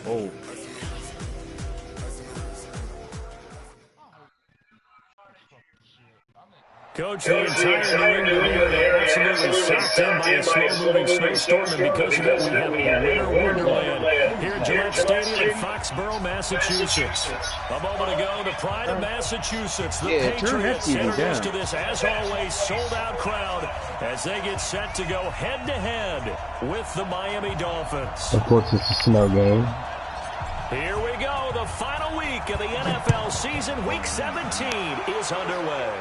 Oh. Coach, the entire New England area absolutely sucked in by a slow-moving snowstorm, and because of it, we have a winter wonderland here at Gillette Stadium in Foxborough, Massachusetts. A moment ago, the pride of Massachusetts, the Patriots, introduced to this, as always, sold-out crowd as they get set to go head-to-head with the Miami Dolphins. Of course, it's a snow game. Here we go. The final week of the NFL season, Week 17, is underway.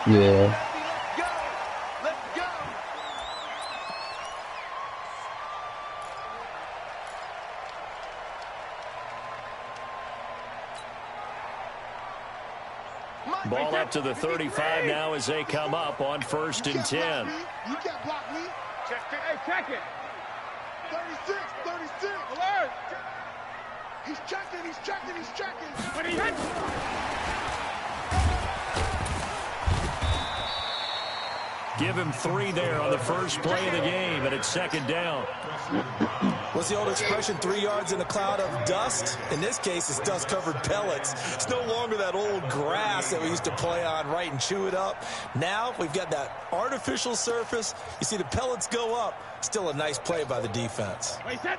Yeah. Ball up to the 35 now as they come up on 1st and 10. You can't block me. Check it. Hey, check it. 36. Alert. He's checking. When he hits. Give him 3 there on the first play of the game, and it's 2nd down. What's the old expression, 3 yards in a cloud of dust? In this case, it's dust-covered pellets. It's no longer that old grass that we used to play on, right, and chew it up. Now we've got that artificial surface. You see the pellets go up. Still a nice play by the defense. Wait, set.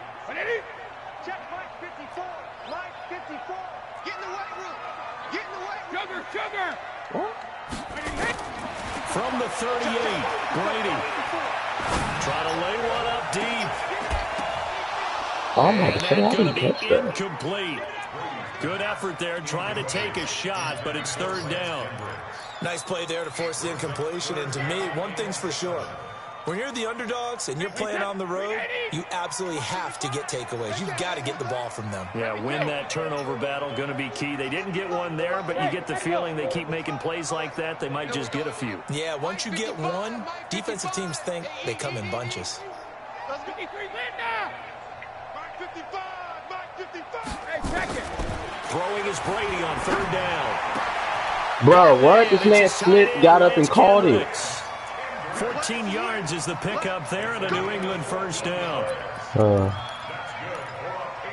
Check Mike 54. Mike 54. Get in the weight room. Sugar. What? When he hits. From the 38, Brady. Trying to lay one up deep. Oh my God, I didn't catch that. Incomplete. Good effort there, trying to take a shot, but it's 3rd down. Nice play there to force the incompletion. And to me, one thing's for sure. When you're the underdogs and you're playing on the road, you absolutely have to get takeaways. You've got to get the ball from them. Yeah, win that turnover battle, going to be key. They didn't get one there, but you get the feeling they keep making plays like that, they might just get a few. Yeah, once you get one, defensive teams think they come in bunches. Let's 53 Linda. Mike 55. Hey, check it. Throwing is Brady on 3rd down. Bro, what? This man Smith got up and called it. 14 yards is the pickup there and a New England 1st down.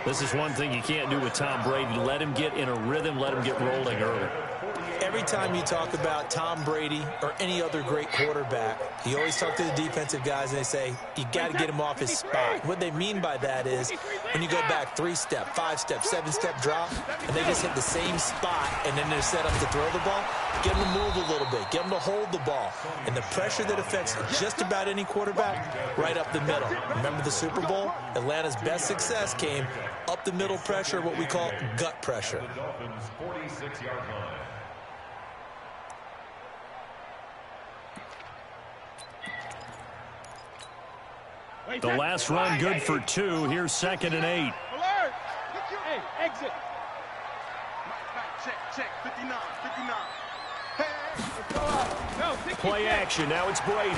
This is one thing you can't do with Tom Brady. Let him get in a rhythm, let him get rolling early. Every time you talk about Tom Brady or any other great quarterback, you always talk to the defensive guys and they say, you got to get him off his spot. What they mean by that is when you go back 3-step, 5-step, 7-step drop, and they just hit the same spot and then they're set up to throw the ball, get them to move a little bit, get them to hold the ball. And the pressure that affects just about any quarterback, right up the middle. Remember the Super Bowl? Atlanta's best success came up the middle pressure, what we call gut pressure. The last run good for 2. Here's 2nd and 8. Alert! Hey, exit. Check. 59. Hey, let's go out. No, play action. Now it's Brady.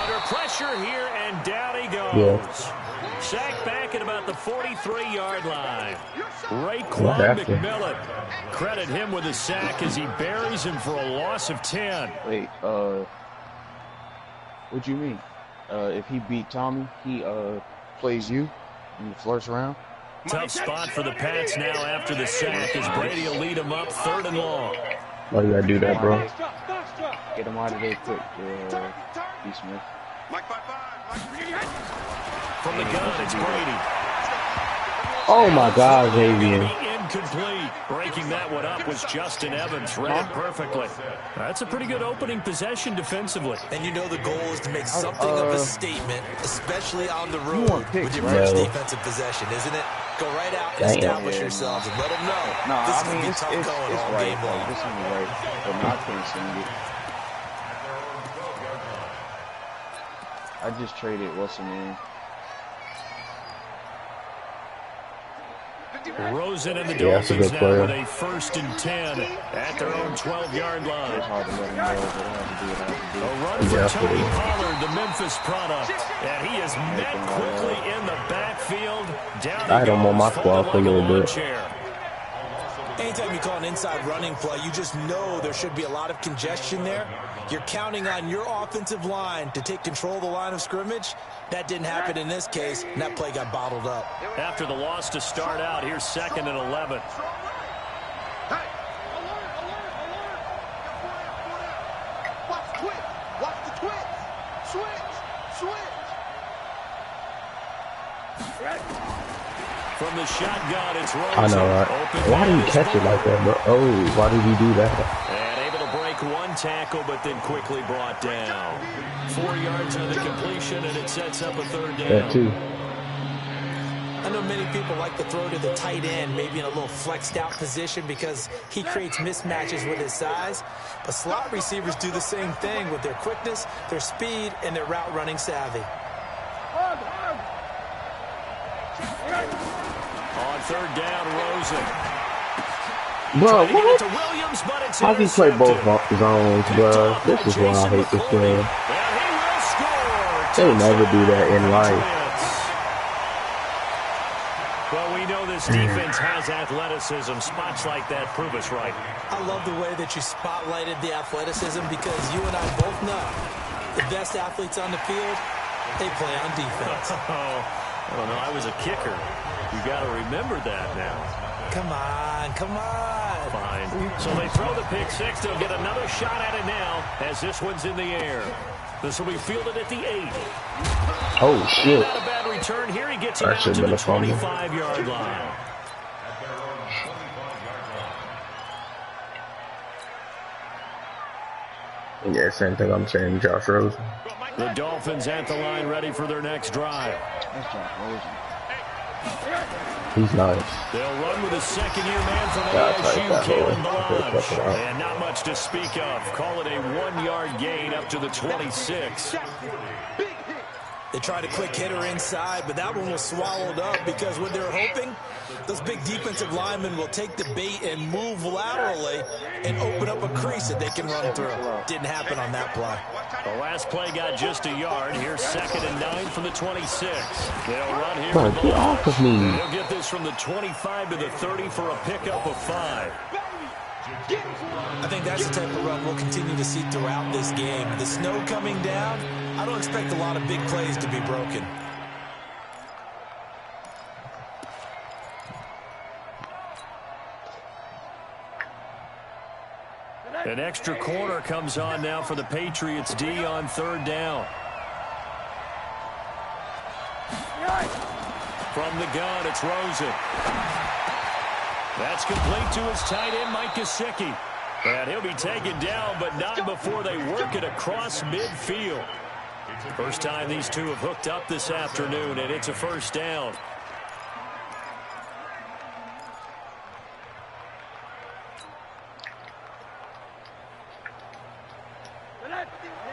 Under pressure here, and down he goes. Sacked back at about the 43-yard line. Raekwon McMillan. Credit him with a sack as he buries him for a loss of 10. Wait, what do you mean? If he beat Tommy, he plays you in the first round? Tough spot for the Pats now after the sack as Brady will lead him up 3rd and long. Why you gotta do that, bro? Get him out of there quick, D. Smith. From the gun, it's Brady. Oh my God, Xavier. Incomplete. Breaking that one up was Justin Evans. Read it perfectly. That's a pretty good opening possession defensively. And you know the goal is to make something of a statement, especially on the road with your first defensive possession, isn't it? Go right out and establish yourselves and let them know this is going to be tough going all game long. This is right, but not finishing it. I just traded what's her name. Rosen and the Dolphins now with a 1st and 10 at their own 12-yard line. It's hard to let him go, but I have to do what I have to do. A run for Tony Pollard, the Memphis product. And he is met quickly in the backfield. Down I had him on my squad for a little bit. Anytime you call an inside running play, you just know there should be a lot of congestion there. You're counting on your offensive line to take control of the line of scrimmage. That didn't happen in this case, and that play got bottled up. After the loss to start out, here's 2nd and 11. Hey, alert, alert, alert. Watch the twitch. Watch the twitch. Switch, switch. From the shotgun, it's Rosen. I know, right? Why did he catch it like that, bro? Oh, why did he do that? And able to break one tackle, but then quickly brought down. 4 yards on the completion, and it sets up a 3rd down. That too. I know many people like to throw to the tight end, maybe in a little flexed out position because he creates mismatches with his size. But slot receivers do the same thing with their quickness, their speed, and their route running savvy. On 3rd down, Rosen. Bro, what? Williams, but it's How do you play both zones, bro? This is why I hate this game. They never do that in life. Well, we know this defense has athleticism. Spots like that prove us right. I love the way that you spotlighted the athleticism because you and I both know the best athletes on the field, they play on defense. I don't know. I was a kicker. You got to remember that now. Come on, come on. Fine. So they throw the pick six. They'll get another shot at it now as this one's in the air. This will be fielded at the 8. Oh, shit. Not a bad return here. He gets it out to the 25-yard line. Yeah, same thing I'm saying, Josh Rosen. The Dolphins at the line ready for their next drive. That's Josh Rosen. He's nice. They'll run with a second-year man from ASU, Kalen Balaj. And not much to speak of. Call it a 1-yard gain up to the 26. They tried a quick hitter inside, but that one was swallowed up because what they're hoping, those big defensive linemen will take the bait and move laterally and open up a crease that they can run through. Didn't happen on that play. The last play got just a yard. Here's 2nd and 9 from the 26. They'll run here. Bro, get off of me. They'll get this from the 25 to the 30 for a pickup of 5. I think that's the type of run we'll continue to see throughout this game. The snow coming down, I don't expect a lot of big plays to be broken. An extra corner comes on now for the Patriots D on 3rd down. From the gun, it's Rosen. That's complete to his tight end, Mike Gesicki. And he'll be taken down, but not before they work it across midfield. First time these two have hooked up this afternoon, and it's a 1st down.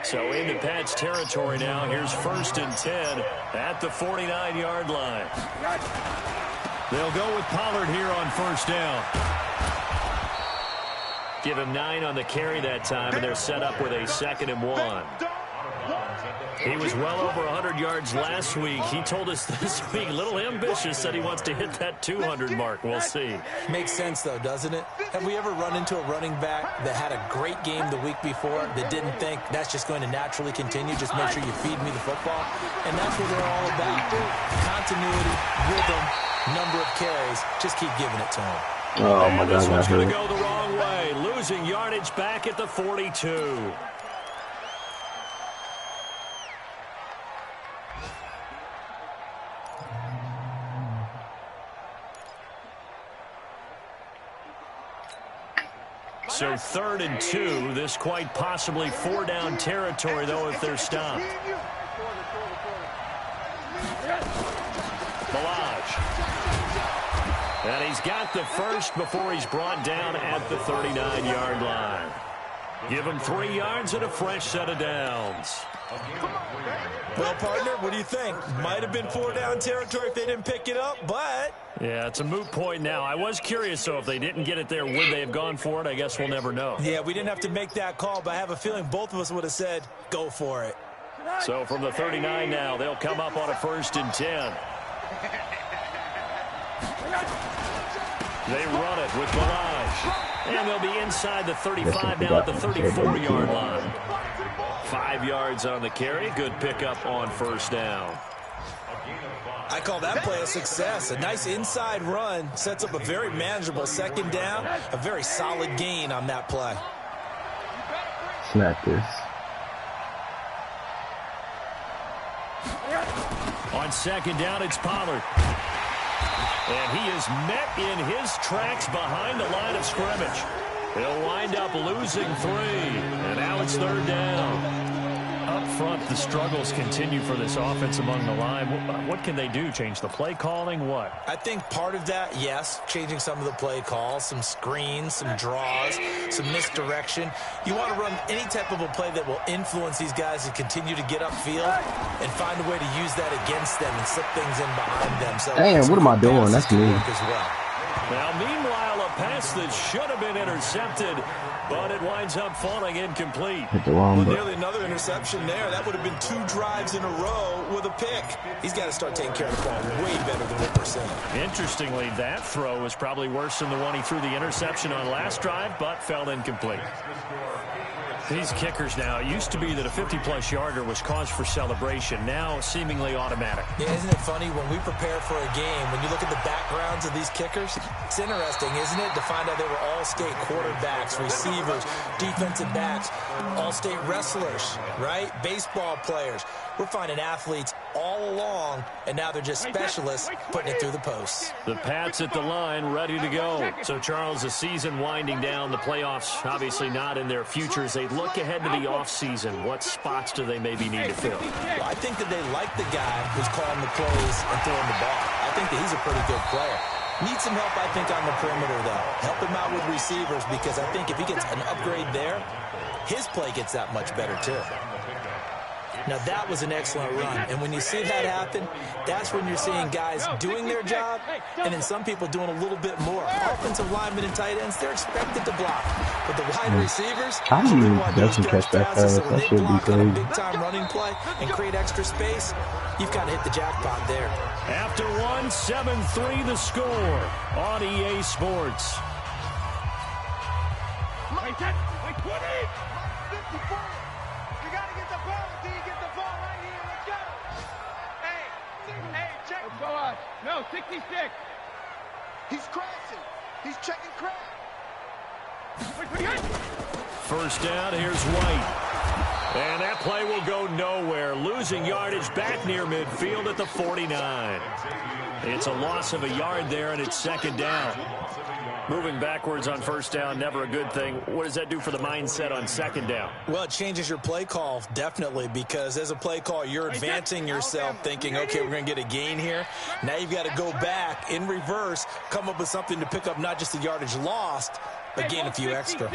So into Pat's territory now. Here's 1st and 10 at the 49-yard line. They'll go with Pollard here on 1st down. Give him 9 on the carry that time, and they're set up with a 2nd and 1. He was well over 100 yards last week. He told us this week, a little ambitious, said he wants to hit that 200 mark. We'll see. Makes sense, though, doesn't it? Have we ever run into a running back that had a great game the week before that didn't think that's just going to naturally continue? Just make sure you feed me the football. And that's what they're all about. Continuity, rhythm, number of carries. Just keep giving it to him. Oh, my God. This one's going to go the wrong way. Losing yardage back at the 42. So 3rd and 2. This quite possibly 4-down territory, though, if they're stopped. Balaj. And he's got the first before he's brought down at the 39-yard line. Give him 3 yards and a fresh set of downs. Well, partner, what do you think? Might have been 4-down territory if they didn't pick it up, but... Yeah, it's a moot point now. I was curious, so if they didn't get it there, would they have gone for it? I guess we'll never know. Yeah, we didn't have to make that call, but I have a feeling both of us would have said, go for it. So from the 39 now, they'll come up on a 1st and 10. They run it with Balaj. And they'll be inside the 35 now at the 34-yard line. 5 yards on the carry. Good pickup on first down. I call that play a success. A nice inside run sets up a very manageable second down. A very solid gain on that play. Snap this. On second down, it's Pollard. And he is met in his tracks behind the line of scrimmage. He'll wind up losing 3. And now it's third down. Up front, the struggles continue for this offense among the line. What can they do? Change the play calling? What? I think part of that, yes, changing some of the play calls, some screens, some draws, some misdirection. You want to run any type of a play that will influence these guys to continue to get upfield and find a way to use that against them and slip things in behind them. So, damn, what am I doing? That's me. As well. Now, meanwhile, a pass that should have been intercepted, but it winds up falling incomplete. Well, nearly another interception there. That would have been 2 drives in a row with a pick. He's got to start taking care of the ball way better than what we're saying. Interestingly, that throw was probably worse than the one he threw the interception on last drive, but fell incomplete. These kickers now, it used to be that a 50-plus yarder was cause for celebration. Now, seemingly automatic. Yeah, isn't it funny when we prepare for a game, when you look at the backgrounds of these kickers, it's interesting, isn't it, to find out they were all-state quarterbacks, receivers, defensive backs, all-state wrestlers, right? Baseball players. We're finding athletes all along, and now they're just specialists putting it through the posts. The Pats at the line, ready to go. So, Charles, the season winding down, the playoffs obviously not in their futures. They look ahead to the offseason. What spots do they maybe need to fill? Well, I think that they like the guy who's calling the plays and throwing the ball. I think that he's a pretty good player. Needs some help, I think, on the perimeter, though. Help him out with receivers, because I think if he gets an upgrade there, his play gets that much better, too. Now, that was an excellent run. And when you see that happen, that's when you're seeing guys doing their job and then some people doing a little bit more. Offensive linemen and tight ends, they're expected to block. But the wide receivers, I don't even doesn't catch that fast. so when That they should be block on a crazy. big-time running play and create extra space, you've kind of hit the jackpot there. After 1, 7-3 the score on EA Sports. Wait, 20! 54! You got to get the ball until you get the ball right here. Let's go! Hey, check. Let's go on. No, 66. He's crashing. He's checking crash. First down, here's White. And that play will go nowhere. Losing yardage back near midfield at the 49. It's a loss of a yard there, and it's second down. Moving backwards on first down, never a good thing. What does that do for the mindset on second down? Well, it changes your play call, definitely, because as a play call, you're advancing yourself thinking, okay, we're going to get a gain here. Now you've got to go back in reverse, come up with something to pick up not just the yardage lost, but gain a few extra.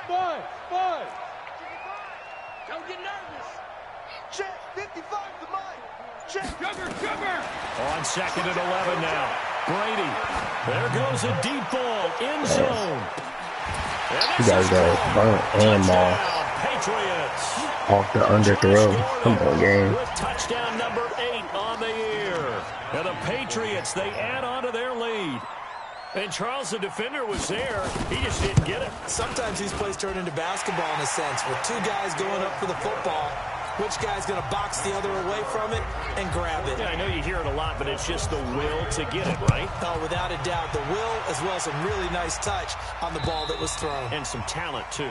Bud. Don't get nervous. Check, 55 the mine. Check. Sugar. On second and 11 now. Brady. There goes a deep ball. End zone. You guys got burnt and Moss Patriots. off the underthrow. Come on, game. With touchdown number 8 on the year. And the Patriots, they add on to their lead. And Charles, the defender, was there. He just didn't get it. Sometimes these plays turn into basketball in a sense, with 2 guys going up for the football. Which guy's going to box the other away from it and grab it? Yeah, I know you hear it a lot, but it's just the will to get it, right? Oh, without a doubt. The will, as well as some really nice touch on the ball that was thrown. And some talent, too.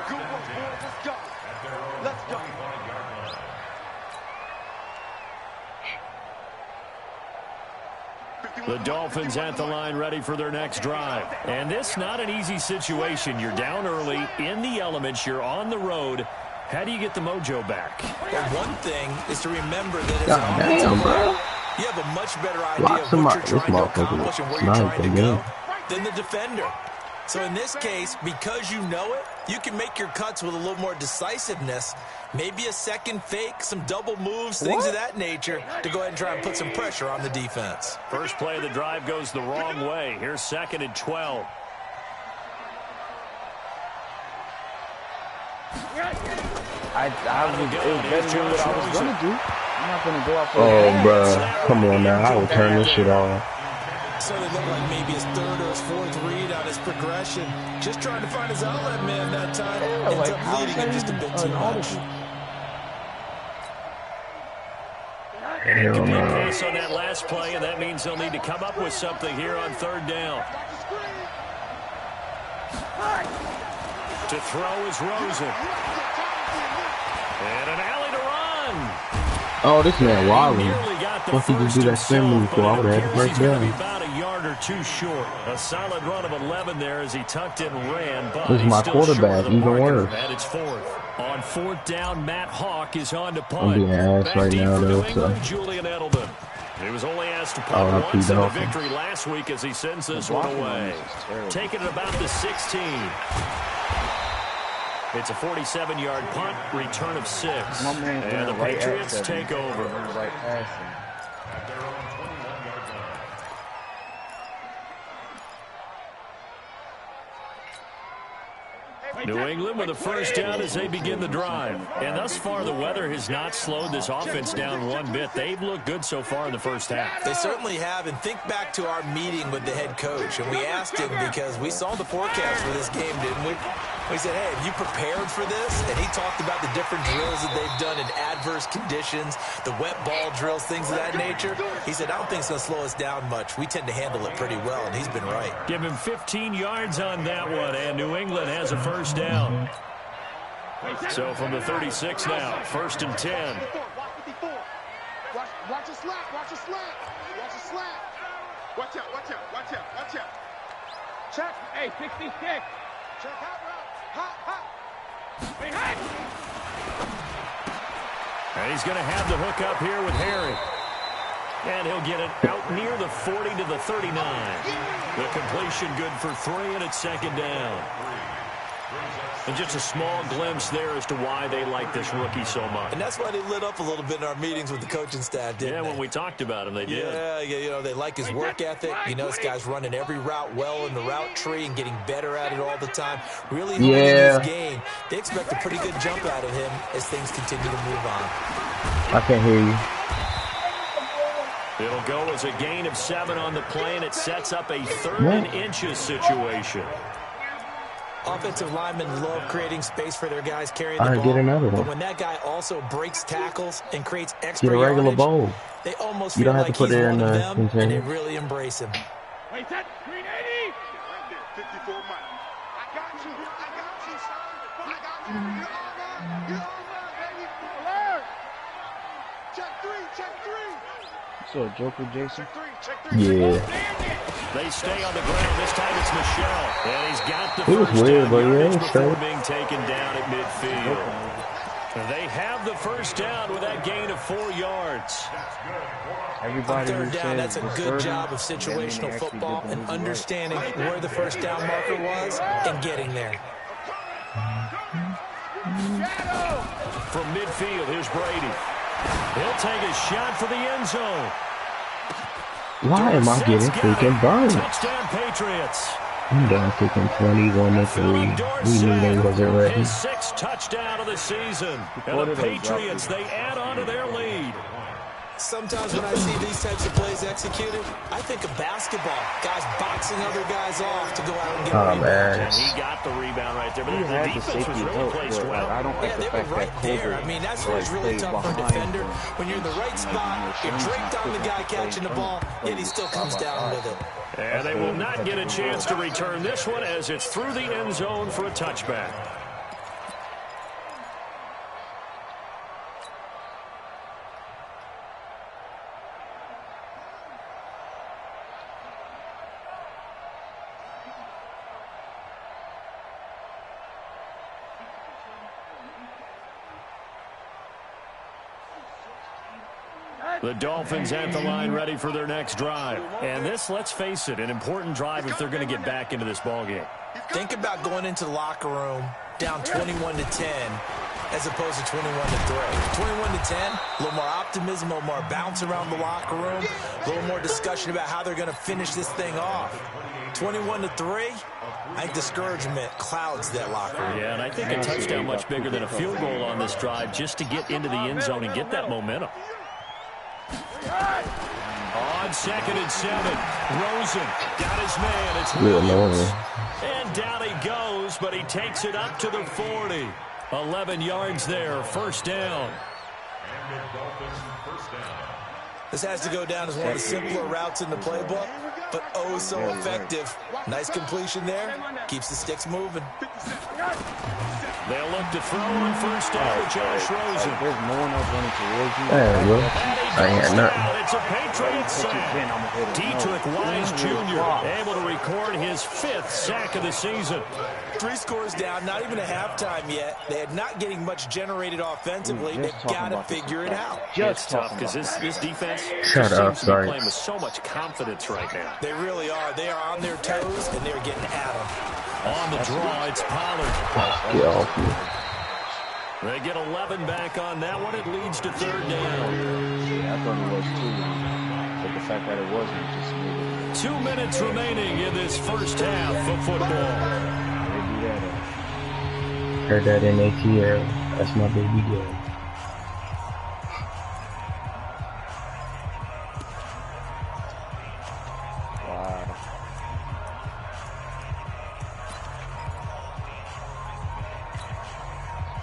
Good work, boys. Let's go. Let's go. The Dolphins at the line ready for their next drive. And this not an easy situation. You're down early, in the elements, you're on the road. How do you get the mojo back? Well, one thing is to remember that as an offensive player, you have a much better idea of what you're trying to accomplish and where you're trying to go than the defender. So in this case, because you know it, you can make your cuts with a little more decisiveness. Maybe a second fake, some double moves, things of that nature to go ahead and try and put some pressure on the defense. First play of the drive goes the wrong way. Here's second and 12. It was better than what I was going to do. I'm not going to go out for Oh, bro. Come on now. I will turn this shit off. certainly looked like maybe his third or his fourth read on his progression. Just trying to find his outlet man that time. Yeah, Ends like, up leading him just a bit too much. Complete pass on that last play, and that means they'll need to come up with something here on third down. To throw is Rosen. And an alley to run. Oh, this man Wally. Once he just do that spin move, so I would have had the first down. About a yard or two short. A solid run of 11 there as he tucked in and ran. But this is my quarterback, even worse. And it's fourth. On fourth down, Matt Hawk is on to punt. I'm being asked right now, though. So. Julian Edelman. He was only asked to punt once in the victory last week as he sends this one away. Taking it about the 16. It's a 47-yard punt, return of 6. And the Patriots take over. New England with a first down as they begin the drive. And thus far, the weather has not slowed this offense down one bit. They've looked good so far in the first half. They certainly have. And think back to our meeting with the head coach. And we asked him because we saw the forecast for this game, didn't we? We said, hey, have you prepared for this? And he talked about the different drills that they've done in adverse conditions, the wet ball drills, things of that nature. He said, I don't think it's going to slow us down much. We tend to handle it pretty well, and he's been right. Give him 15 yards on that one, and New England has a first down. So from the 36 now, first and 10. Watch a slap, watch a slap, watch a slap. Watch out, watch out, watch out, watch out. Check, hey, 66. Check out route. And he's going to have the hook up here with Harry. And he'll get it out near the 40 to the 39. The completion good for 3, and it's second down. And just a small glimpse there as to why they like this rookie so much. And that's why they lit up a little bit in our meetings with the coaching staff, didn't they? When we talked about him, they did. Yeah, you know, they like his work ethic. You know, this guy's running every route well in the route tree and getting better at it all the time. Really honing his game. They expect a pretty good jump out of him as things continue to move on. I can't hear you. It'll go as a gain of 7 on the play, and it sets up a 3rd and inches situation. Offensive linemen love creating space for their guys carrying the ball. Get another one. But when that guy also breaks tackles and creates extra get a regular yardage, bowl. they almost you feel don't have like to put he's it one in of the them, container. and they really embrace him. Wait, that 380. Right there, 54 Mike. I got you. I got you. I got you. You're all right. You're all right, baby. Alert. Check 3. Check 3. So, Joker Jason? Check 3. Yeah. They stay on the ground. This time it's Michelle. And he's got the it was first weird, down but yeah, before being taken down at midfield. They have the first down with that gain of 4 yards. Everybody on third down, that's a good job of situational football and understanding where the first down marker was and getting there. From midfield, here's Brady. He'll take a shot for the end zone. Why am I getting freaking burned? Touchdown, Patriots. I'm done kicking 21-3. We knew they wasn't ready. His 6th touchdown of the season. And the Patriots, they add on to their lead. Sometimes when I see these types of plays executed, I think of basketball. Guys boxing other guys off to go out and get a rebound. And he got the rebound right there. But the defense was really placed well. I don't like they were right there. I mean, that's what's really tough for a defender. When you're in the right spot, you're draped on the guy catching the ball, yet he still comes down with it. And they will not get a chance to return this one as it's through the end zone for a touchback. The Dolphins at the line ready for their next drive. And this, let's face it, an important drive if they're going to get back into this ballgame. Think about going into the locker room down 21-10 as opposed to 21-3. 21-10, a little more optimism, a little more bounce around the locker room, a little more discussion about how they're going to finish this thing off. 21-3, I think discouragement clouds that locker room. Yeah, and I think a touchdown much bigger than a field goal on this drive just to get into the end zone and get that momentum. On 2nd and 7, Rosen got his man. It's Real Williams. annoying. And down he goes, but he takes it up to the 40. 11 yards there, first down. This has to go down as one of the simpler routes in the playbook, but oh so effective. Nice completion there. Keeps the sticks moving. They'll look to throw on first down to Josh Rosen. There's no one else running towards you. Hey, bro. And he I ain't goes had nothing. down. It's a Patriot sack. Dietrich Wise Jr. able to record his 5th sack of the season. 3 scores down, not even a halftime yet. They are not getting much generated offensively. They've got to figure it out. It's tough because this defense Shut up, seems to be sorry. playing with so much confidence right now. They really are. They are on their toes, and they're getting at them. On the draw, it's Pollard. Get off me. They get 11 back on that one. It leads to 3rd down. Yeah, I thought it was too. But the fact that it wasn't just made it. 2 minutes remaining in this first half of football. They do that. Heard that in ATL. That's my baby girl. Wow.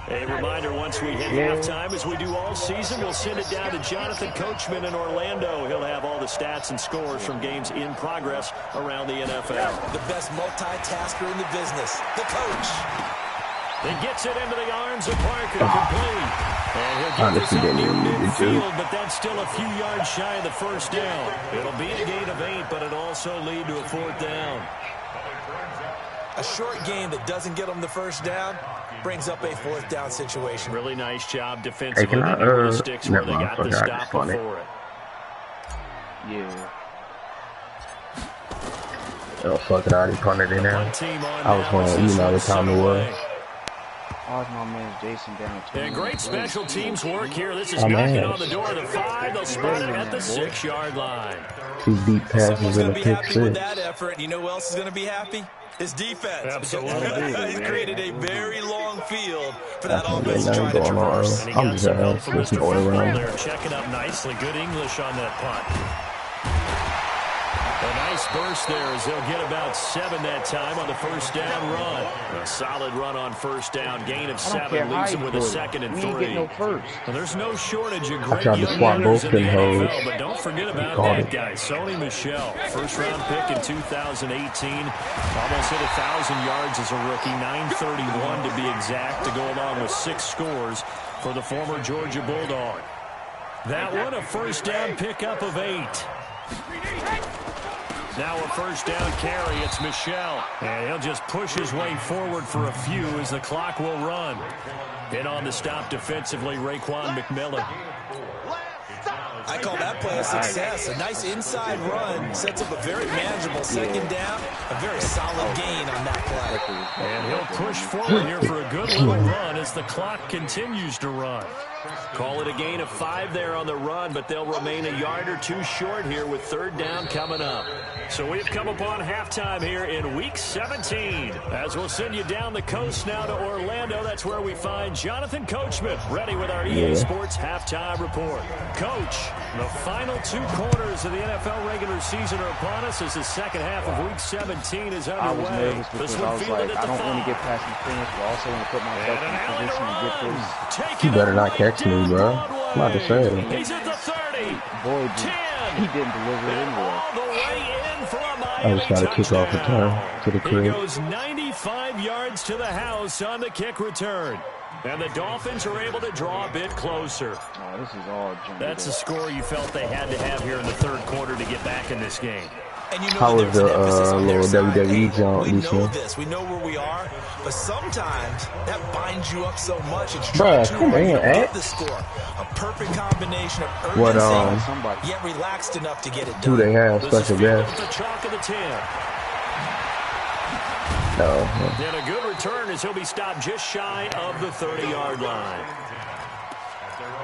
A reminder, once we hit halftime, as we do all season, we'll send it down to Jonathan Coachman in Orlando. He'll have all the stats and scores from games in progress around the NFL. The best multitasker in the business, the coach. He gets it into the arms of Parker, complete. And he'll get this Honestly, out didn't near even need to do. midfield, but that's still a few yards shy of the first down. It'll be a gain of 8, but it'll also lead to a 4th down. A short game that doesn't get them the first down brings up a 4th down situation. Really nice job defensively. Hey, can I, They knew where the sticks were. never They mind, got the fuck it, I stop just spun it. before it. Yeah. Oh, fuck it, I already punted it now. One team on I was now going, as you this know, the one's time it was. away. How's my man Jason down? And great special teams work here. This is Oh, knocking man. on the door of the 5. They'll spot it at the 6-yard line. 2 deep Someone's passes going and to a be pick happy with 6. that effort. You know who else is going to be happy? His defense. Absolutely. He's created a very long field for that That's offense to try to nothing going on. traverse. And he I'm got just some help gonna from switch Mr. the order Football around. there, checking up nicely. Good English on that punt. A nice burst there as they'll get about 7 that time on the first down run. A solid run on first down. Gain of 7 leaves them with a 2nd and 3. We ain't getting no first. Well, there's no shortage of I great tried to young swap runners both in the them hoes. NFL, but don't forget about Caught that it. guy, Sony Michel. First-round pick in 2018. Almost hit 1,000 yards as a rookie. 931 to be exact, to go along with 6 scores for the former Georgia Bulldog. That one, a first down pickup of 8. Now a first down carry. It's Michel. And he'll just push his way forward for a few as the clock will run. In on the stop defensively, Raekwon McMillan. I call that play a success. A nice inside run sets up a very manageable 2nd down. A very solid gain on that play. And he'll push forward here for a good little run as the clock continues to run. Call it a gain of 5 there on the run, but they'll remain a yard or 2 short here with 3rd down coming up. So we've come upon halftime here in Week 17. As we'll send you down the coast now to Orlando, that's where we find Jonathan Coachman, ready with our EA Sports halftime report. Coach, the final 2 quarters of the NFL regular season are upon us as the second half of Week 17 is I was underway. nervous because This I one was fielded like, at I the don't want to 5. get past the finish, but also want to put myself in a position to get this. Take You it better not right catch me, down bro. Broadway. I'm about to say. He's at the 30. Boy, 10. he didn't deliver it And anyway. all the way in for a I Miami just got to kick off touchdown. return to the He crib. goes 95 yards to the house on the kick return. And the Dolphins are able to draw a bit closer. Oh, this is all junk. That's a score you felt they had to have here in the 3rd quarter to get back in this game. And you know How that was there's the an emphasis on their little side. WWE Hey, jump we this know year? this. We know where we are. But sometimes that binds you up so much. It's Bruh, too come hard on, to get X. the score. A perfect combination of What, urgency, yet relaxed enough to get it Who done. they have? This is Special fielded guest? at the chalk of the 10. No. And a good return as he'll be stopped just shy of the 30-yard line.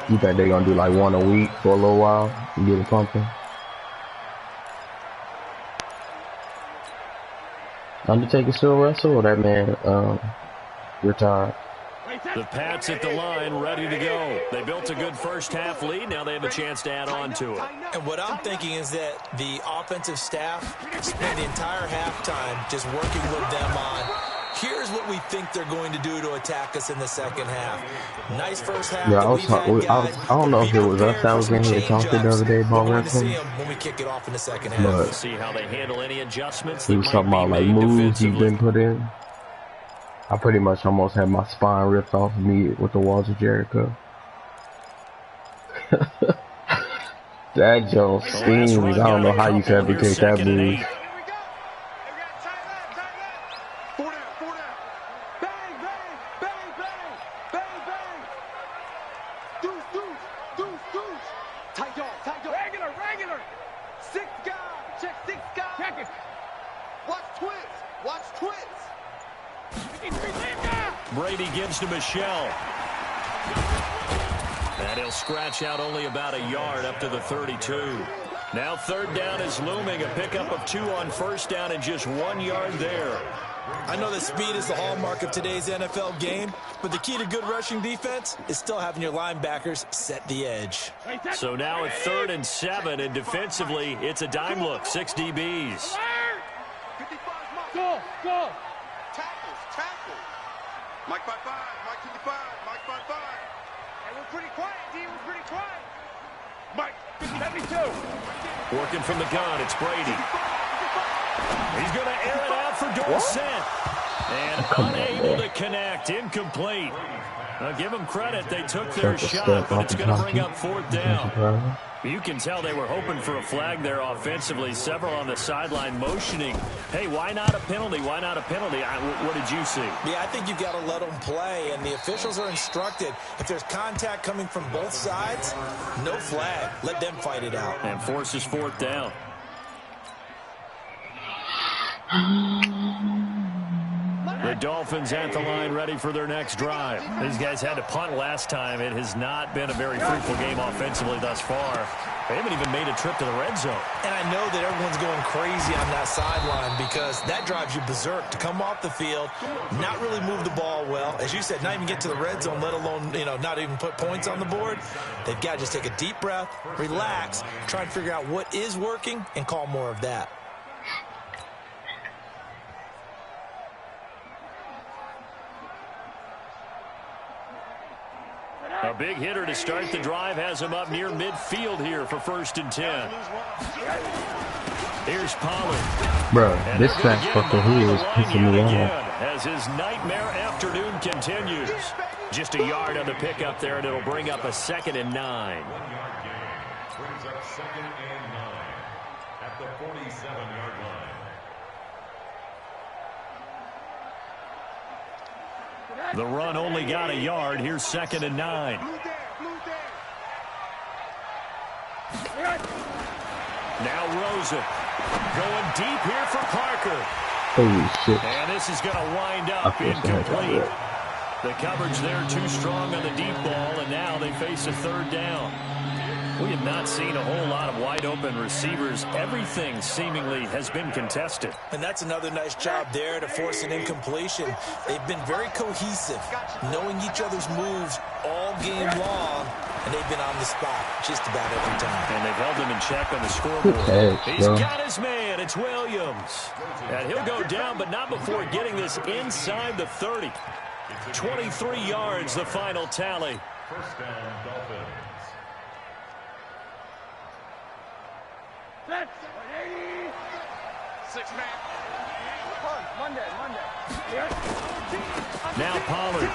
You think they're going to do like 1 a week for a little while and get it pumping? Undertaker still wrestle or that man retired? The Pats at the line, ready to go. They built a good first half lead. Now they have a chance to add on to it. And what I'm thinking is that the offensive staff spent the entire halftime just working with them on, here's what we think they're going to do to attack us in the second half. Nice first half. Yeah, I don't know if it was us that was in here talking the other day about wrestling. When we kick it off in the second half. We'll see how they handle any adjustments. He was talking about like moves he's been put in. I pretty much almost had my spine ripped off of me with the walls of Jericho. That Joe stings. I don't know how you fabricate that move. Brady gives to Michelle. And he'll scratch out only about a yard up to the 32. Now third down is looming. A pickup of 2 on first down and just 1 yard there. I know that speed is the hallmark of today's NFL game, but the key to good rushing defense is still having your linebackers set the edge. So now at 3rd and 7, and defensively, it's a dime look. 6 DBs. Go, go. Tackle. Mike by 5, Mike 55, Mike by 5. Hey, we're pretty quiet, D. We're pretty quiet. Mike 72. Working from the gun, it's Brady. He's going to air it out for Dorsett. And unable to connect, incomplete. Now give them credit, they took their shot, but it's going to bring up 4th down. You can tell they were hoping for a flag there offensively. Several on the sideline motioning, hey, why not a penalty? Why not a penalty? What did you see? Yeah, I think you've got to let them play, and the officials are instructed, if there's contact coming from both sides, no flag. Let them fight it out. And forces 4th down. The Dolphins at the line, ready for their next drive. These guys had to punt last time. It has not been a very fruitful game offensively thus far. They haven't even made a trip to the red zone. And I know that everyone's going crazy on that sideline because that drives you berserk to come off the field, not really move the ball well. As you said, not even get to the red zone, let alone, not even put points on the board. They've got to just take a deep breath, relax, try and figure out what is working, and call more of that. A big hitter to start the drive has him up near midfield here for 1st and 10. Here's Pollard. Bro, this fast fucker here is pissing me off. As his nightmare afternoon continues. Just a yard on the pickup there, and it'll bring up a 2nd and 9. Brings up 2nd and 9 at the 47-yard line. The run only got a yard. Here's 2nd and 9. Now Rosen going deep here for Parker. Holy shit. And this is going to wind up incomplete. The coverage there too strong on the deep ball, and now they face a 3rd down. We have not seen a whole lot of wide-open receivers. Everything seemingly has been contested. And that's another nice job there to force an incompletion. They've been very cohesive, knowing each other's moves all game long, and they've been on the spot just about every time. And they've held him in check on the scoreboard. He's got his man. It's Williams. And he'll go down, but not before getting this inside the 30. 23 yards, the final tally. First down, Dolphins. That's 6 man. Monday. Now Pollard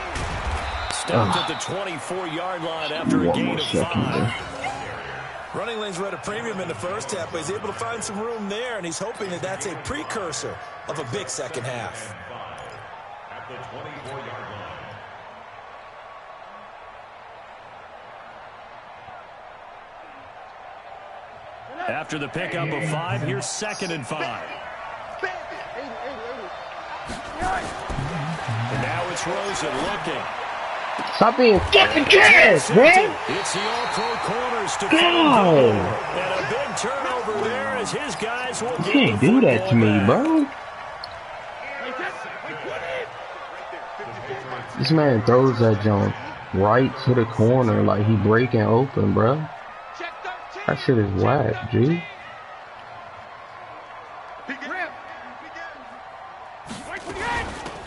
stopped at the 24-yard line after a gain of 5. Running lanes were at a premium in the first half, but he's able to find some room there, and he's hoping that that's a precursor of a big second half. At the 24-yard line. After the pickup of 5, here's 2nd and 5. And now it's Rosen looking. Stop being fucking kids, man! It's the all-pro corners to go. And a big turnover there as his guys will get You can't do that to me, bro. This man throws that jump right to the corner like he breaking open, bro. That shit is whack, G.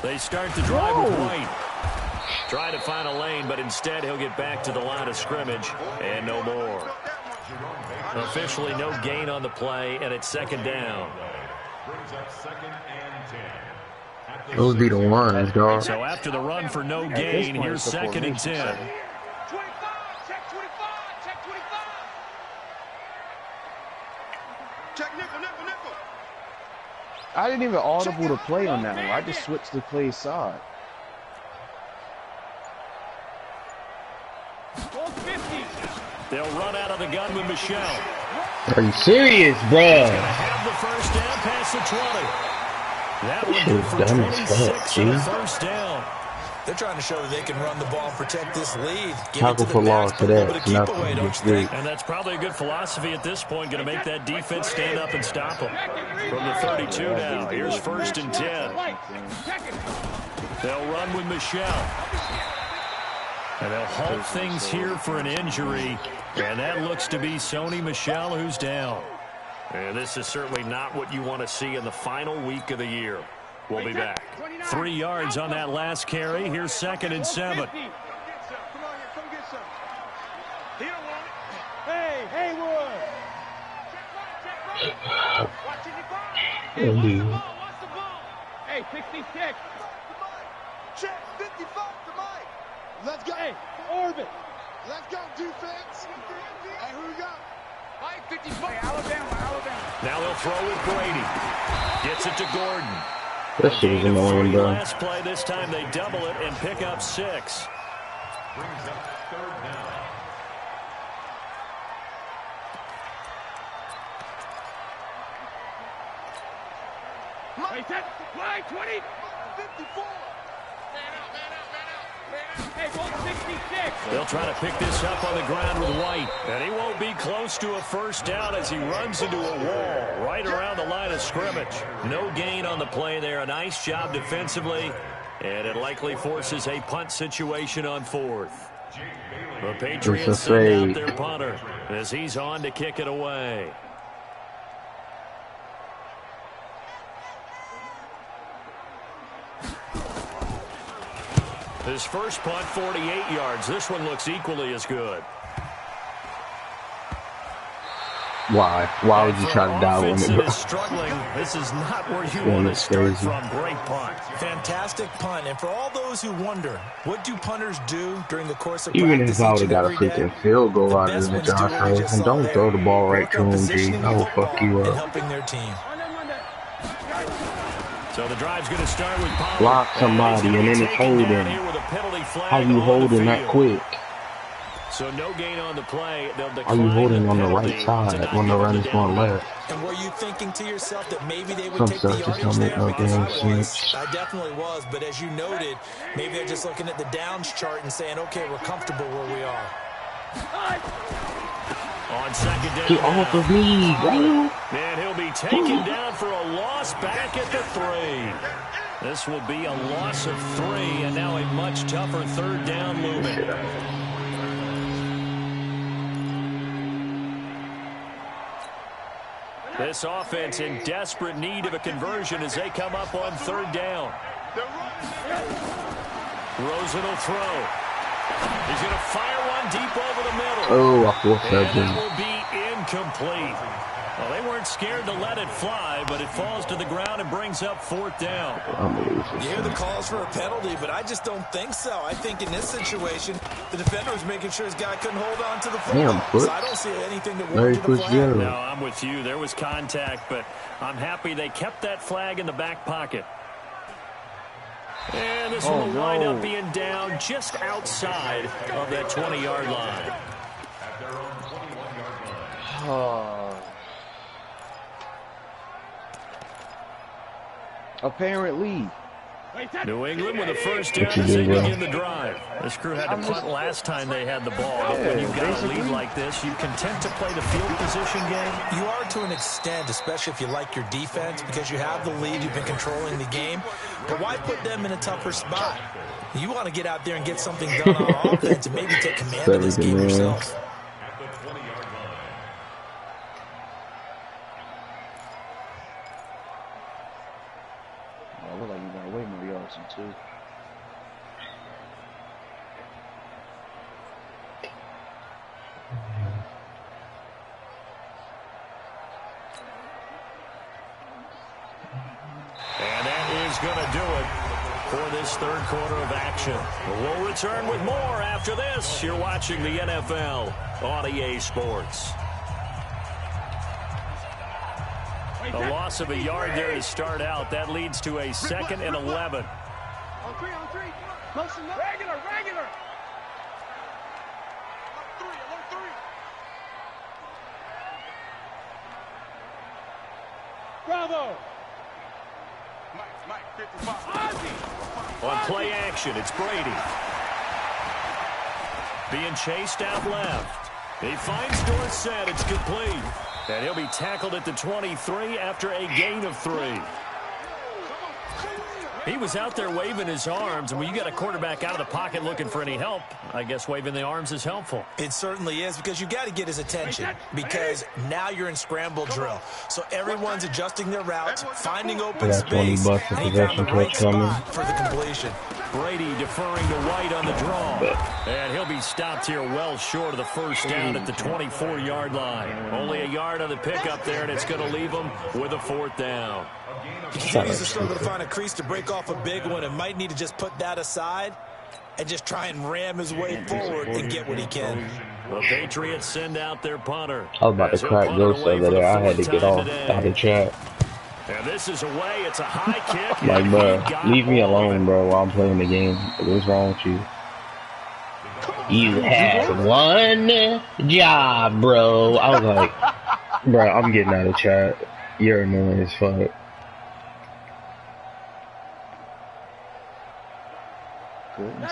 They start the drive with White. Trying to find a lane, but instead he'll get back to the line of scrimmage and no more. Officially no gain on the play, and it's second down. Those be the ones, dog. So after the run for no gain, here's second and 10. 25, check 25, check 25. Check nickel, nickel, nickel. I didn't even audible to play on that one. I just switched to Clay's side. They'll run out of the gun with Michelle. Are you serious, bro? Have the first down past the 20. That one good for 26 on the first down. They're trying to show that they can run the ball and protect this lead. Tackle for loss today. And that's probably a good philosophy at this point. Going to make that defense stand up and stop them. From the 32 now, here's first and 10. They'll run with Michelle. And they'll halt things here for an injury. And that looks to be Sony Michel who's down. And this is certainly not what you want to see in the final week of the year. We'll be back. 3 yards on that last carry. Here's second and 7. Come on here, come get some. He don't want it. Hey, Haywood. Watching the ball. Watch the ball. Hey, 66. Check 55 to Mike. Let's go. Hey, Orbit. Let's go, defense. Hey, who we got? Mike, 55. Hey, Alabama. Now they'll throw with Brady. Gets it to Gordon. This shit is annoying, bro. Last play, this time they double it and pick up 6. Brings up third down. Mike, 20. 54. Hey, ball 66. They'll try to pick this up on the ground with White. And he won't be close to a first down as he runs into a wall right around the line of scrimmage. No gain on the play there. A nice job defensively. And it likely forces a punt situation on 4th. The Patriots send out their punter as he's on to kick it away. His first punt, 48 yards. This one looks equally as good. Why? Why would you try to dial on it, bro? Is struggling. This is not where you want to start from. Great punt. Fantastic punt. And for all those who wonder, what do punters do during the course of Even practice? if I would have got a freaking field goal out of the Josh Rosen, don't throw the ball right to him, G. I will fuck you up. Helping their team. So the drive's going to start with Pollard. Block somebody and then it's holding. How you holding that quick? So no gain on the play. Are you holding on the right side when the run is going left? And were you thinking to yourself that maybe they would take the yardage there? I definitely was, but as you noted, maybe they're just looking at the downs chart and saying, okay, we're comfortable where we are. On second down. Get off of me, bro. And he'll be taken down for a loss back at the 3. This will be a loss of 3, and now a much tougher third down looming. This offense in desperate need of a conversion as they come up on third down. Rosen will throw. He's going to fire one deep over the middle. Oh, I forced that. And that will be incomplete. Well, they weren't scared to let it fly, but it falls to the ground and brings up 4th down. You hear the calls for a penalty, but I just don't think so. I think in this situation, the defender was making sure his guy couldn't hold on to the football. So I don't see anything that warranted a flag. No, I'm with you. There was contact, but I'm happy they kept that flag in the back pocket. And this one will wind up being down just outside of that 20-yard line. At their own 21-yard line. Apparently. New England with a first down as they begin the drive. This crew had to punt last time they had the ball. But when you've got a lead like this, you content to play the field position game? You are to an extent, especially if you like your defense, because you have the lead, you've been controlling the game. But why put them in a tougher spot? You want to get out there and get something done on offense and maybe take command of this game yourself. At the 20-yard line. I look like you got way more yards than 2. And that is going to do it for this third quarter of action. We'll return with more after this. You're watching the NFL on EA Sports. A loss of a yard there to start out. That leads to a 2nd and 11. On 3. Motion up. Regular. On 3. Bravo. Mike, 55. On play action, it's Brady. Being chased out left. He finds Dorsett. It's complete. And he'll be tackled at the 23 after a gain of 3. He was out there waving his arms, and when you got a quarterback out of the pocket looking for any help, I guess waving the arms is helpful. It certainly is, because you got to get his attention, because now you're in scramble drill. So everyone's adjusting their routes, finding open space, and he found the right spot for the completion. Brady deferring to White on the draw. And he'll be stopped here well short of the first down at the 24-yard line. Only a yard on the pickup there, and it's going to leave him with a 4th down. He continues to struggle to find a crease to break off a big one, and might need to just put that aside and just try and ram his way forward and get what he can. The Patriots send out their punter. I was about to crack Ghost over there. I had to get off out of the chat. And this is away. It's a high kick. Like, bro, leave me alone, bro, while I'm playing the game. What's wrong with you? You had one job, bro. I was like, bro, I'm getting out of chat. You're annoying as fuck.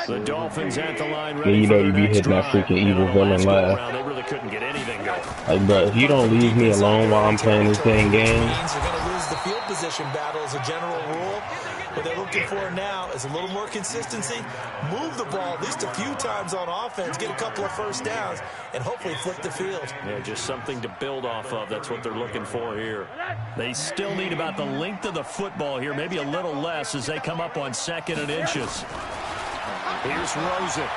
The Dolphins at the line Yeah, ready you for know their you be next hitting that drive. freaking And evil on the villain last laugh. go-around, they really couldn't get anything going. Like, bro, if you don't leave me alone while I'm playing this dang game, Means you're going to lose the field position battle as a general rule. What they're looking for now is a little more consistency, move the ball at least a few times on offense, get a couple of first downs, and hopefully flip the field. Yeah, just something to build off of. That's what they're looking for here. They still need about the length of the football here, maybe a little less as they come up on 2nd and inches. Here's Rosen.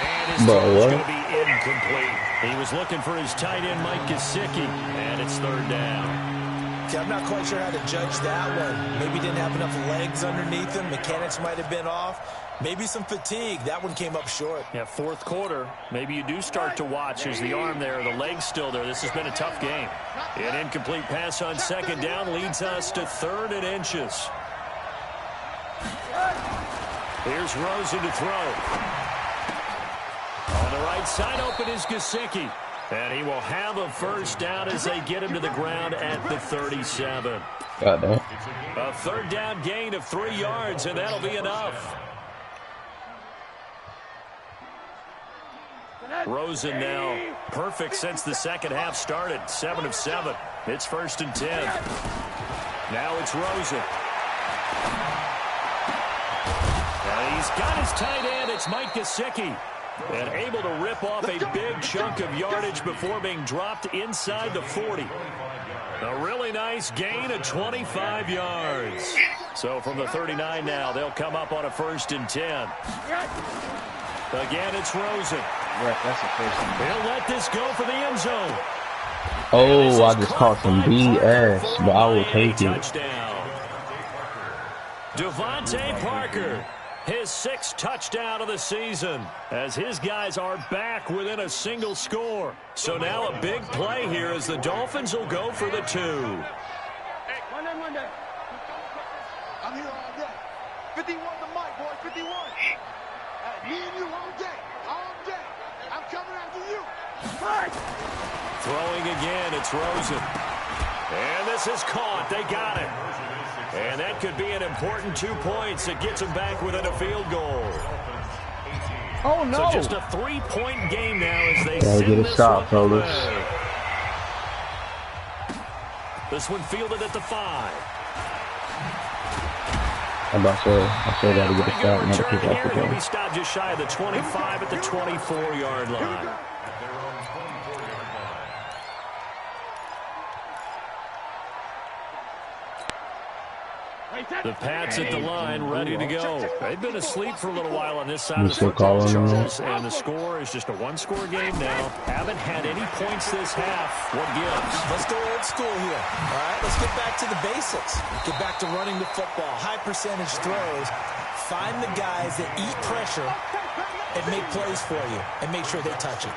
And his throw is going to be incomplete. He was looking for his tight end, Mike Gesicki, and it's 3rd down. See, I'm not quite sure how to judge that one. Maybe didn't have enough legs underneath him. Mechanics might have been off. Maybe some fatigue. That one came up short. Yeah, 4th quarter. Maybe you do start to watch as the arm there, the leg's still there. This has been a tough game. An incomplete pass on 2nd down leads us to 3rd and inches. Here's Rosen to throw. On the right side, open is Gesicki. And he will have a first down as they get him to the ground at the 37. goddamn. A 3rd down gain of 3 yards, and that'll be enough. Rosen now perfect since the second half started. 7 of 7. It's 1st and 10. Now it's Rosen. And he's got his tight end. It's Mike Gesicki. And able to rip off a big chunk of yardage before being dropped inside the 40. A really nice gain of 25 yards. So from the 39 now, they'll come up on a 1st and 10. Again, it's Rosen. Right, that's a first one. He'll let this go for the end zone. Oh, I just caught some BS, but I will take it. Touchdown. Devontae Parker, his 6th touchdown of the season, as his guys are back within a single score. So now a big play here as the Dolphins will go for the 2. Hey, one day. I'm here all day. 51 to Mike, boy, 51. Hey, me and you all day. I'm coming after you. Throwing again, it's Rosen. And this is caught. They got it. And that could be an important 2 points that gets them back within a field goal. Oh, no. So just a 3-point game now as they Gotta send get a this stop, one fellas. away. This one fielded at the 5. I'm about to say, I still got to get a stop and have to Return kick off here. the He'll game. be stopped just shy of the 25 at the 24-yard line. At their own 24-yard line. The Pats at the line, ready to go. They've been asleep for a little while on this side You of the still football, calling them? Charles, and the score is just a one-score game now. Haven't had any points this half. What gives? Let's go old school here. All right, let's get back to the basics. Get back to running the football, high percentage throws. Find the guys that eat pressure and make plays for you and make sure they touch it.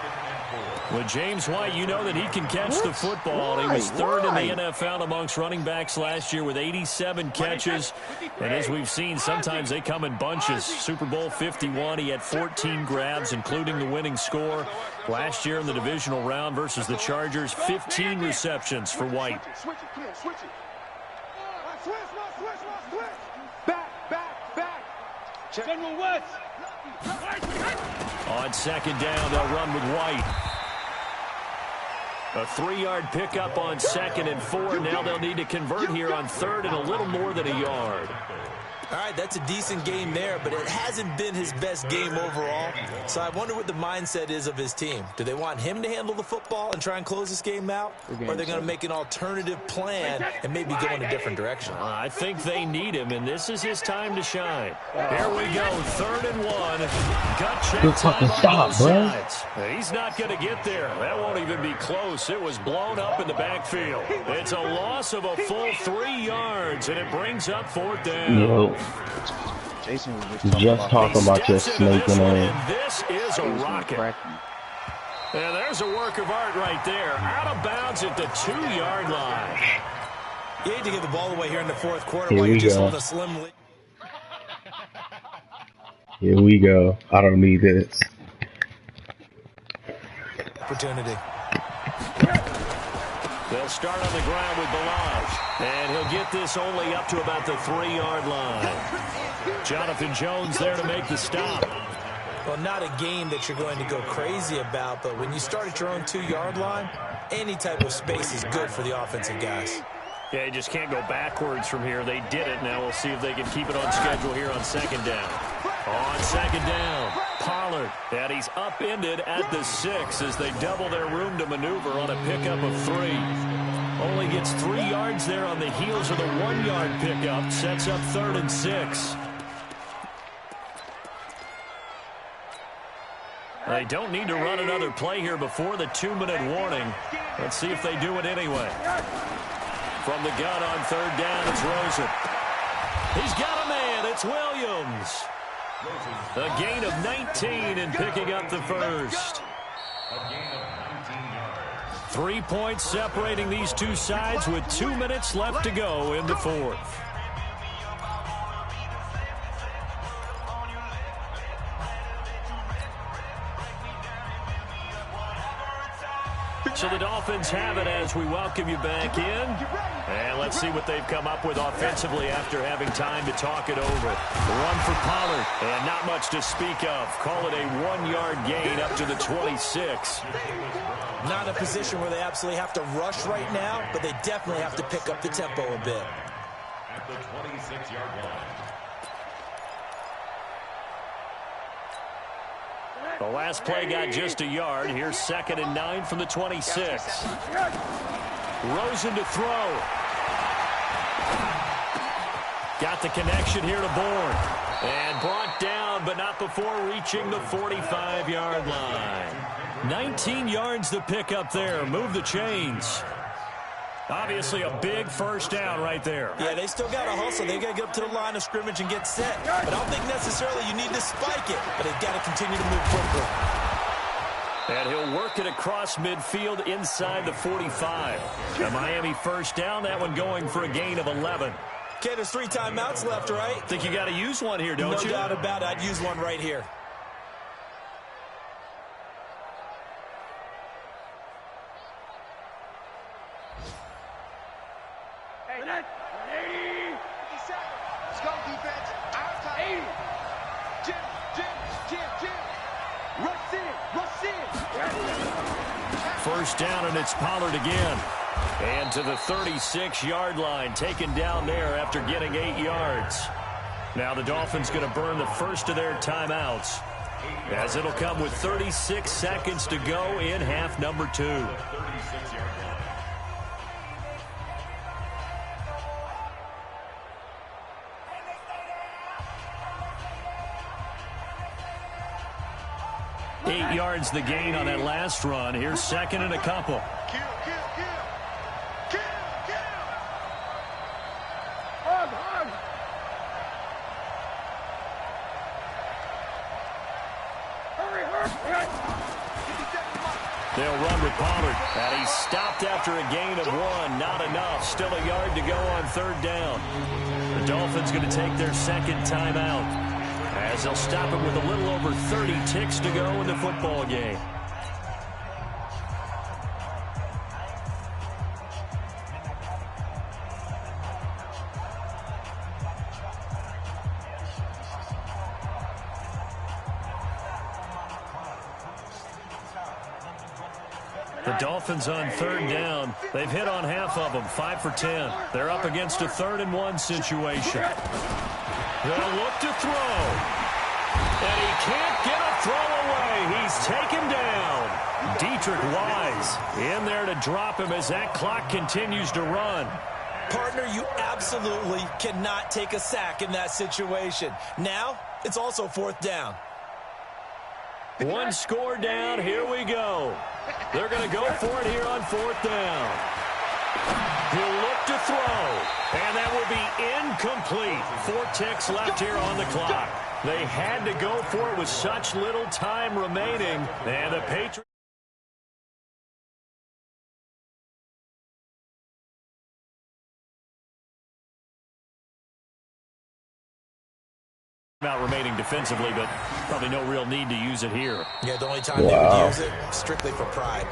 With James White, you know that he can catch the football. He was third in the NFL amongst running backs last year with 87 catches. And as we've seen, sometimes they come in bunches. Super Bowl 51, he had 14 grabs, including the winning score. Last year in the divisional round versus the Chargers, 15 receptions for White. Switch it, clear, switch it. Switch. Back. General West. On second down, they'll run with White. A 3-yard pickup on 2nd and 4. Now they'll need to convert here on 3rd and a little more than a yard. All right, that's a decent game there, but it hasn't been his best game overall. So I wonder what the mindset is of his team. Do they want him to handle the football and try and close this game out? Or are they going to make an alternative plan and maybe go in a different direction? I think they need him, and this is his time to shine. Here we go, 3rd and 1. Gut check Good time fucking on stop, both bro. sides. He's not going to get there. That won't even be close. It was blown up in the backfield. It's a loss of a full 3 yards, and it brings up 4th down. Yo, Jason was just talking about your Steps into snake this in one, there. and this is a rocket. And there's a work of art right there. Out of bounds at the 2-yard line. You hate to give the ball away here in the 4th quarter Here while we you're just go. holding a slim lead. Here we go. I don't need this. Opportunity. They'll start on the ground with Balaj, and he'll get this only up to about the 3-yard line. Jonathan Jones there to make the stop. Well, not a game that you're going to go crazy about, but when you start at your own 2-yard line, any type of space is good for the offensive guys. Yeah, you just can't go backwards from here. They did it. Now we'll see if they can keep it on schedule here on 2nd down. On 2nd down, Pollard. And he's upended at the 6 as they double their room to maneuver on a pickup of 3. Only gets 3 yards there on the heels of the 1-yard pickup. Sets up 3rd and 6. They don't need to run another play here before the 2-minute warning. Let's see if they do it anyway. From the gun on 3rd down, it's Rosen. He's got a man. It's Williams. A gain of 19 and picking up the first. A gain of 19 yards. 3 points separating these two sides with 2 minutes left to go in the 4th. So the Dolphins have it as we welcome you back in. And let's see what they've come up with offensively after having time to talk it over. One for Pollard, and not much to speak of. Call it a 1-yard gain up to the 26. Not a position where they absolutely have to rush right now, but they definitely have to pick up the tempo a bit. At the 26-yard line. The last play got just a yard. Here's 2nd and 9 from the 26. Rosen to throw. Got the connection here to Bourne. And brought down, but not before reaching the 45-yard line. 19 yards to pick up there. Move the chains. Obviously a big first down right there. Yeah, they still got to hustle. They got to get up to the line of scrimmage and get set. But I don't think necessarily you need to spike it, but they've got to continue to move quickly. And he'll work it across midfield inside the 45. A Miami first down, that one going for a gain of 11. Okay, there's 3 timeouts left, right? Think you got to use one here, don't you? No doubt about it. I'd use one right here. Let's go, defense. Our time. Jim. Rush in. First down, and it's Pollard again. And to the 36-yard line, taken down there after getting 8 yards. Now the Dolphins going to burn the first of their timeouts, as it'll come with 36 seconds to go in half number 2. 36-yard line. 8 yards the gain on that last run. Here's second and a couple. Kill, kill, kill. Kill, kill. Hug, hug. Hurry, hurry. They'll run with Pollard. And he's stopped after a gain of 1. Not enough. Still a yard to go on third down. The Dolphins going to take their second timeout, as they'll stop it with a little over 30 ticks to go in the football game. The Dolphins on third down. They've hit on half of them, 5 for 10. They're up against a 3rd and 1 situation. They'll look to throw. And he can't get a throw away. He's taken down. Dietrich Wise in there to drop him as that clock continues to run. Partner, you absolutely cannot take a sack in that situation. Now, it's also 4th down. 1 score down. Here we go. They're going to go for it here on 4th down. He'll look to throw, and that will be incomplete. 4 ticks left here on the clock. They had to go for it with such little time remaining, and the Patriots out remaining defensively, but probably no real need to use it here. Yeah, the only time they would use it, strictly for pride.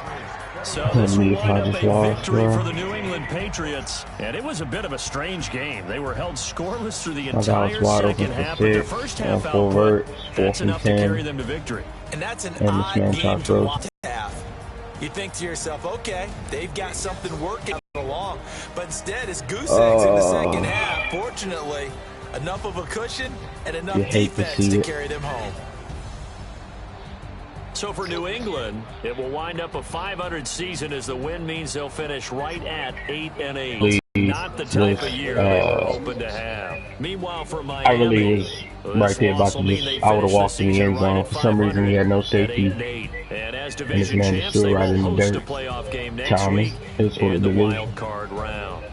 So this will wind up a victory for the New England Patriots, and it was a bit of a strange game. They were held scoreless through the entire second half, but their first half output, that's enough to carry them to victory. And that's an odd game to watch half. You think to yourself, okay, they've got something working along, but instead it's goose eggs in the second half. Fortunately, enough of a cushion and enough defense to carry them home. So for New England, it will wind up a .500 season, as the win means they'll finish right at 8-8. Please, not the type of year they were hoping to have. Meanwhile, for Miami, I really was right there about to just, I would have walked in the end zone. For some reason, he had no safety. And as And this division man is champs, still they right in will the host a dirt. playoff game next Tommy, week it's for in the the division. wild card round.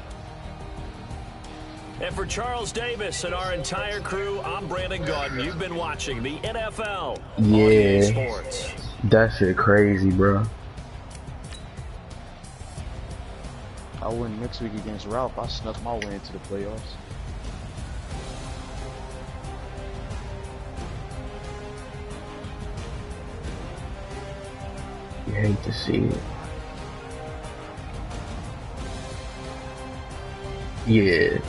And for Charles Davis and our entire crew, I'm Brandon Gaudin. You've been watching the NFL on EA Sports. That shit crazy, bro. I win next week against Ralph. I snuck my way into the playoffs. You hate to see it. Yeah.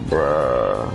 Bruh.